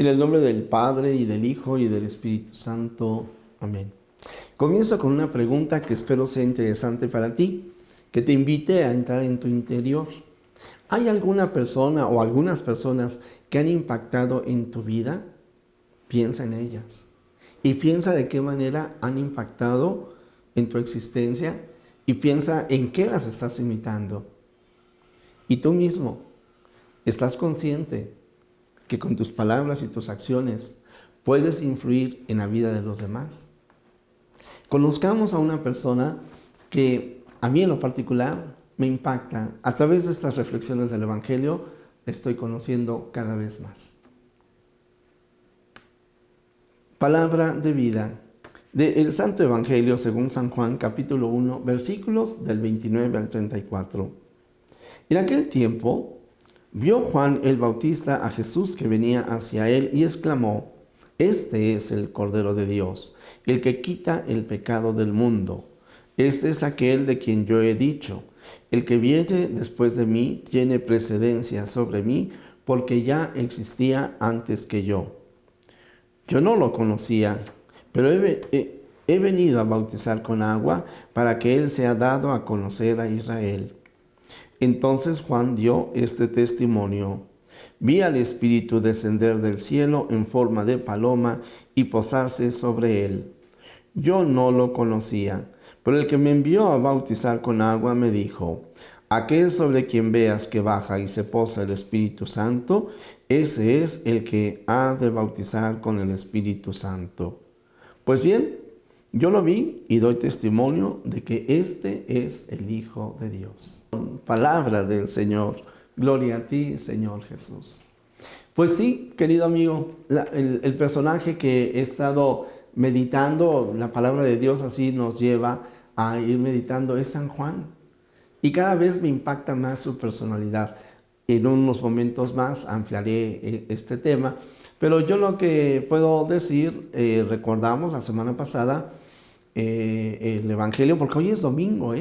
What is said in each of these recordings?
En el nombre del Padre, y del Hijo, y del Espíritu Santo. Amén. Comienzo con una pregunta que espero sea interesante para ti, que te invite a entrar en tu interior. ¿Hay alguna persona o algunas personas que han impactado en tu vida? Piensa en ellas. Y piensa de qué manera han impactado en tu existencia y piensa en qué las estás imitando. Y tú mismo, ¿estás consciente que con tus palabras y tus acciones puedes influir en la vida de los demás? Conozcamos a una persona que a mí en lo particular me impacta. A través de estas reflexiones del Evangelio estoy conociendo cada vez más. Palabra de vida del Santo Evangelio según San Juan, capítulo 1, versículos del 29 al 34. En aquel tiempo vio Juan el Bautista a Jesús que venía hacia él y exclamó: Este es el Cordero de Dios, el que quita el pecado del mundo. Este es aquel de quien yo he dicho: el que viene después de mí tiene precedencia sobre mí, porque ya existía antes que yo. Yo no lo conocía, pero he venido a bautizar con agua para que él sea dado a conocer a Israel. Entonces Juan dio este testimonio: Vi al Espíritu descender del cielo en forma de paloma y posarse sobre él. Yo no lo conocía, pero el que me envió a bautizar con agua me dijo: Aquel sobre quien veas que baja y se posa el Espíritu Santo, ese es el que ha de bautizar con el Espíritu Santo. Pues bien, yo lo vi y doy testimonio de que este es el Hijo de Dios. Palabra del Señor. Gloria a ti, Señor Jesús. Pues sí, querido amigo, el personaje que he estado meditando, la palabra de Dios así nos lleva a ir meditando, es San Juan. Y cada vez me impacta más su personalidad. En unos momentos más ampliaré este tema, pero yo lo que puedo decir, recordamos la semana pasada el Evangelio, porque hoy es domingo,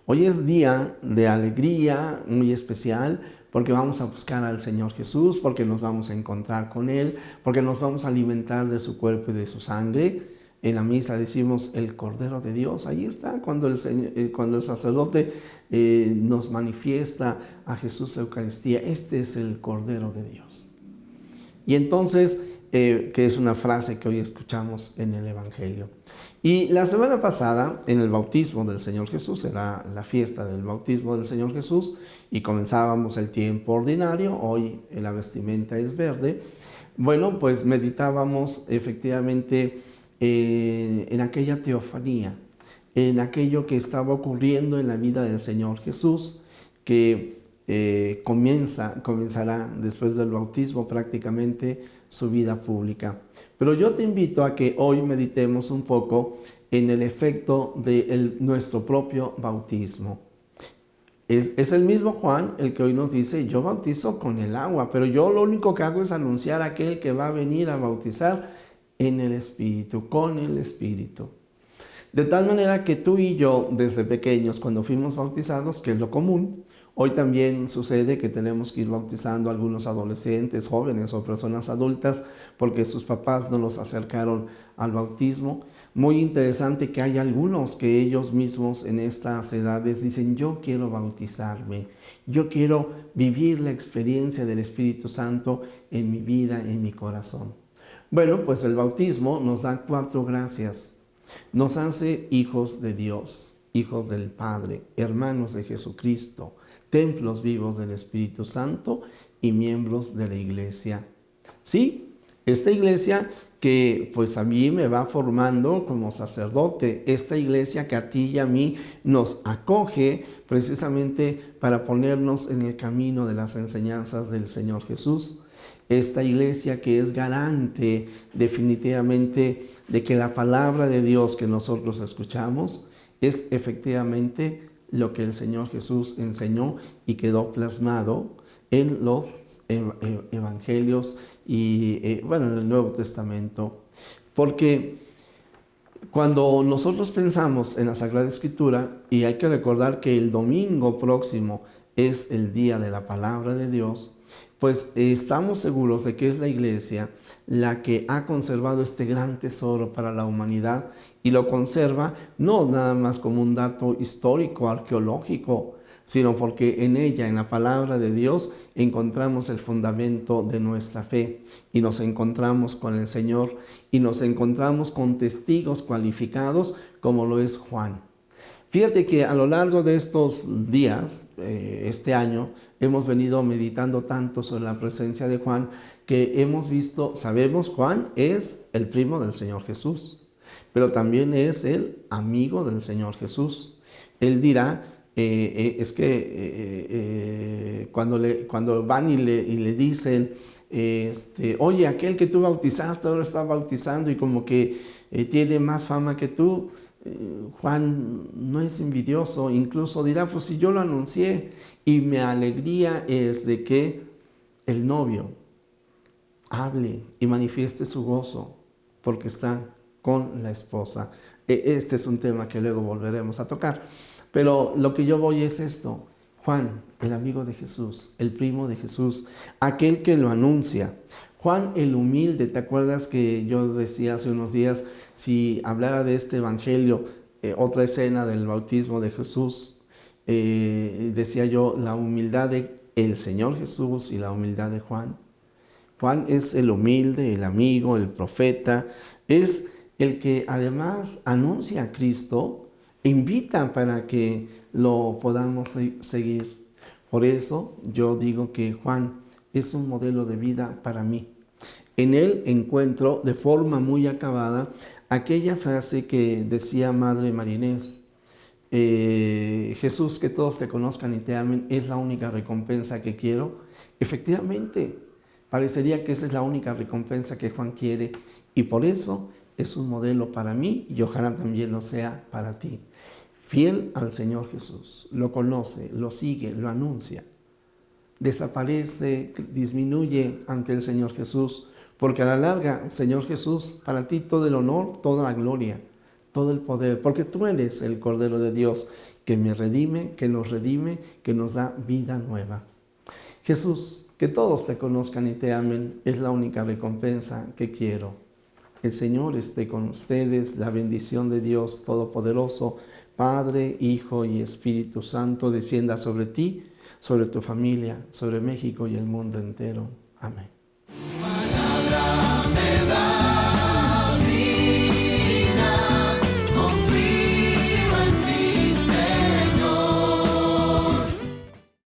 Hoy es día de alegría muy especial, porque vamos a buscar al Señor Jesús, porque nos vamos a encontrar con Él, porque nos vamos a alimentar de su cuerpo y de su sangre. En la misa decimos el Cordero de Dios. Ahí está, cuando el sacerdote nos manifiesta a Jesús Eucaristía. Este es el Cordero de Dios. Y entonces, que es una frase que hoy escuchamos en el Evangelio. Y la semana pasada, en el bautismo del Señor Jesús, era la fiesta del bautismo del Señor Jesús, y comenzábamos el tiempo ordinario. Hoy la vestimenta es verde. Bueno, pues meditábamos efectivamente en aquella teofanía, en aquello que estaba ocurriendo en la vida del Señor Jesús, que comenzará después del bautismo prácticamente su vida pública. Pero yo te invito a que hoy meditemos un poco en el efecto de nuestro propio bautismo. Es el mismo Juan el que hoy nos dice: yo bautizo con el agua, pero yo lo único que hago es anunciar a aquel que va a venir a bautizar en el Espíritu, con el Espíritu. De tal manera que tú y yo, desde pequeños, cuando fuimos bautizados, que es lo común, hoy también sucede que tenemos que ir bautizando a algunos adolescentes, jóvenes o personas adultas, porque sus papás no los acercaron al bautismo. Muy interesante que hay algunos que ellos mismos en estas edades dicen: yo quiero bautizarme, yo quiero vivir la experiencia del Espíritu Santo en mi vida, en mi corazón. Bueno, pues el bautismo nos da 4 gracias. Nos hace hijos de Dios, hijos del Padre, hermanos de Jesucristo, templos vivos del Espíritu Santo y miembros de la Iglesia. Sí, esta Iglesia que pues a mí me va formando como sacerdote, esta Iglesia que a ti y a mí nos acoge precisamente para ponernos en el camino de las enseñanzas del Señor Jesús. Esta Iglesia que es garante definitivamente de que la palabra de Dios que nosotros escuchamos es efectivamente lo que el Señor Jesús enseñó y quedó plasmado en los evangelios y en el Nuevo Testamento. Porque cuando nosotros pensamos en la Sagrada Escritura, y hay que recordar que el domingo próximo es el día de la palabra de Dios, pues estamos seguros de que es la iglesia la que ha conservado este gran tesoro para la humanidad y lo conserva no nada más como un dato histórico, arqueológico, sino porque en ella, en la palabra de Dios, encontramos el fundamento de nuestra fe y nos encontramos con el Señor y nos encontramos con testigos cualificados como lo es Juan. Fíjate que a lo largo de estos días, este año, hemos venido meditando tanto sobre la presencia de Juan que hemos visto, sabemos, Juan es el primo del Señor Jesús, pero también es el amigo del Señor Jesús. Él dirá, cuando van y le dicen, oye, aquel que tú bautizaste ahora está bautizando y como que tiene más fama que tú, Juan no es envidioso, incluso dirá, pues si yo lo anuncié, y mi alegría es de que el novio hable y manifieste su gozo porque está con la esposa. Este es un tema que luego volveremos a tocar, pero lo que yo voy es esto: Juan, el amigo de Jesús, el primo de Jesús, aquel que lo anuncia. Juan el humilde, ¿te acuerdas que yo decía hace unos días, si hablara de este evangelio, otra escena del bautismo de Jesús, decía yo, la humildad de el Señor Jesús y la humildad de Juan? Juan es el humilde, el amigo, el profeta, es el que además anuncia a Cristo, invita para que lo podamos seguir. Por eso yo digo que Juan es un modelo de vida para mí. En él encuentro de forma muy acabada aquella frase que decía Madre María Inés: Jesús, que todos te conozcan y te amen es la única recompensa que quiero. Efectivamente, parecería que esa es la única recompensa que Juan quiere, y por eso es un modelo para mí y ojalá también lo sea para ti. Fiel al Señor Jesús, lo conoce, lo sigue, lo anuncia. Desaparece, disminuye ante el Señor Jesús, porque a la larga, Señor Jesús, para ti todo el honor, toda la gloria, todo el poder, porque tú eres el Cordero de Dios que me redime, que nos da vida nueva. Jesús, que todos te conozcan y te amen es la única recompensa que quiero. El Señor esté con ustedes, la bendición de Dios Todopoderoso, Padre, Hijo y Espíritu Santo, descienda sobre ti, sobre tu familia, sobre México y el mundo entero. Amén. Palabra me da